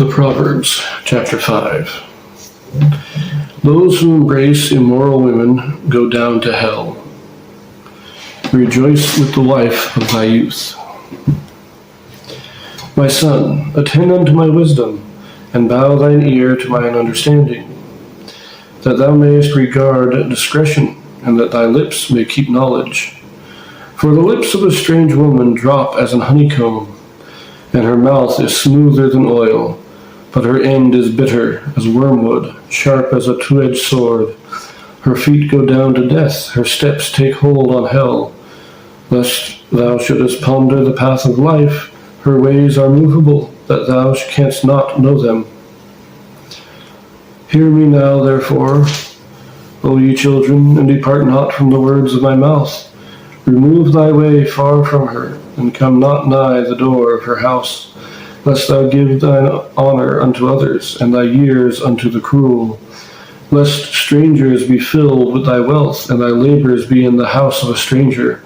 The Proverbs, chapter 5. Those who embrace immoral women go down to hell. Rejoice with the wife of thy youth. My son, attend unto my wisdom, and bow thine ear to mine understanding, that thou mayest regard discretion, and that thy lips may keep knowledge. For the lips of a strange woman drop as an honeycomb, and her mouth is smoother than oil, but her end is bitter as wormwood, sharp as a two-edged sword. Her feet go down to death, her steps take hold on hell. Lest thou shouldest ponder the path of life, her ways are movable, that thou canst not know them. Hear me now, therefore, O ye children, and depart not from the words of my mouth. Remove thy way far from her, and come not nigh the door of her house, lest thou give thine honor unto others, and thy years unto the cruel. Lest strangers be filled with thy wealth, and thy labors be in the house of a stranger,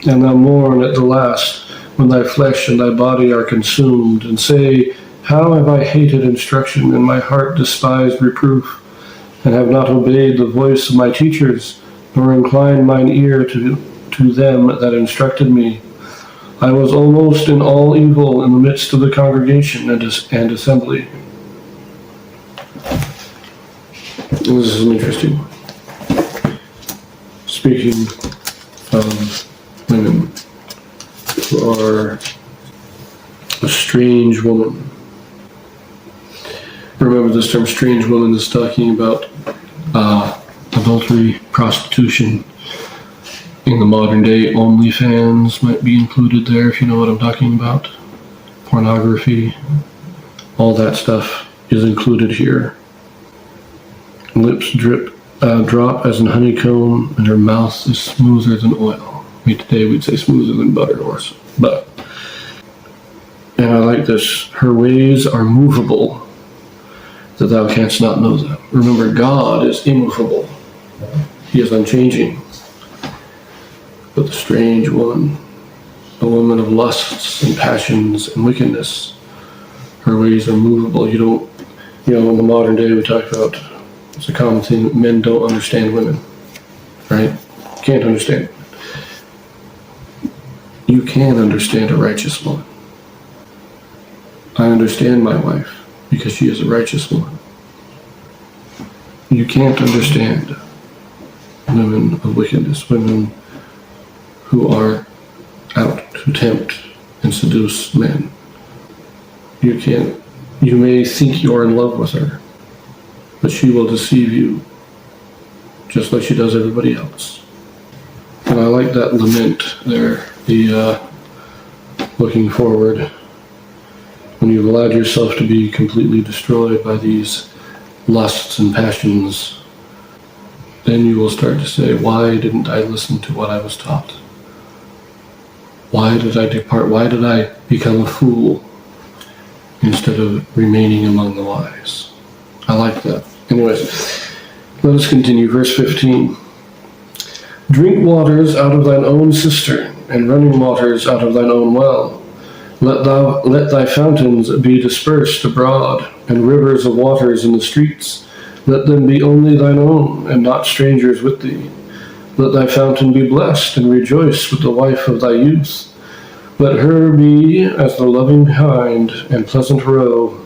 and thou mourn at the last, when thy flesh and thy body are consumed, and say, How have I hated instruction, and my heart despised reproof, and have not obeyed the voice of my teachers, nor inclined mine ear to them that instructed me. I was almost in all evil in the midst of the congregation and assembly. This is interesting. Speaking of women who are a strange woman. Remember, this term strange woman is talking about adultery, prostitution. In the modern day, OnlyFans might be included there, if you know what I'm talking about. Pornography, all that stuff is included here. Lips drop as an honeycomb, and her mouth is smoother than oil. Today we'd say smoother than butter, but. And I like this. Her ways are movable, that thou canst not know them. Remember, God is immovable. He is unchanging. But the strange woman, a woman of lusts and passions and wickedness, her ways are movable. In the modern day we talk about, it's a common thing that men don't understand women, right? Can't understand. You can understand a righteous woman. I understand my wife because she is a righteous woman. You can't understand women of wickedness, women who are out to tempt and seduce men. You may think you're in love with her, but she will deceive you just like she does everybody else. And I like that lament there, the looking forward. When you've allowed yourself to be completely destroyed by these lusts and passions, then you will start to say, why didn't I listen to what I was taught? Why did I depart? Why did I become a fool instead of remaining among the wise? I like that. Anyways, let us continue. Verse 15. Drink waters out of thine own cistern, and running waters out of thine own well. Let thy fountains be dispersed abroad, and rivers of waters in the streets. Let them be only thine own, and not strangers with thee. Let thy fountain be blessed, and rejoice with the wife of thy youth. Let her be as the loving hind and pleasant roe.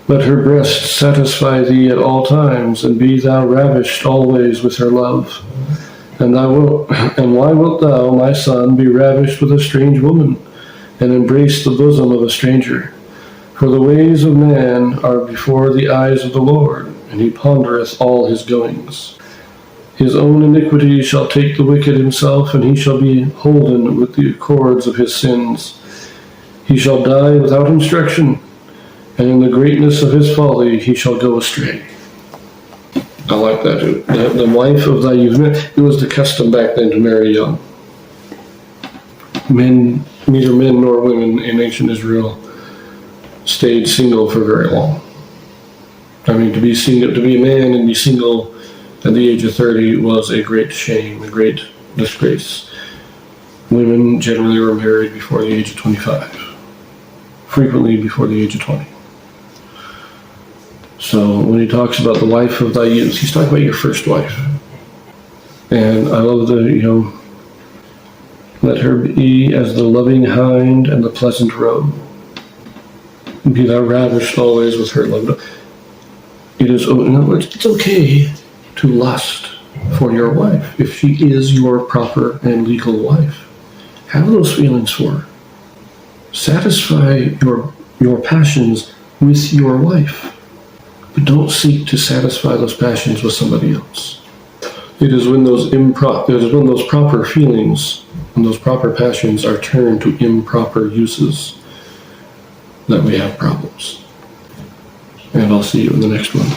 Let her breast satisfy thee at all times, and be thou ravished always with her love. And why wilt thou, my son, be ravished with a strange woman, and embrace the bosom of a stranger? For the ways of man are before the eyes of the Lord, and he pondereth all his goings. His own iniquity shall take the wicked himself, and he shall be holden with the cords of his sins. He shall die without instruction, and in the greatness of his folly he shall go astray. I like that too. The wife of thy youth. It was the custom back then to marry young. Neither men nor women in ancient Israel stayed single for very long. I mean, to be a man and be single at the age of 30 was a great shame, a great disgrace. Women generally were married before the age of 25, frequently before the age of 20. So when he talks about the wife of thy youth, he's talking about your first wife. And I love let her be as the loving hind and the pleasant roe. Be thou ravished always with her love. In other words, it's okay to lust for your wife if she is your proper and legal wife. Have those feelings for her. Satisfy your passions with your wife. But don't seek to satisfy those passions with somebody else. It is when those proper feelings and those proper passions are turned to improper uses that we have problems. And I'll see you in the next one.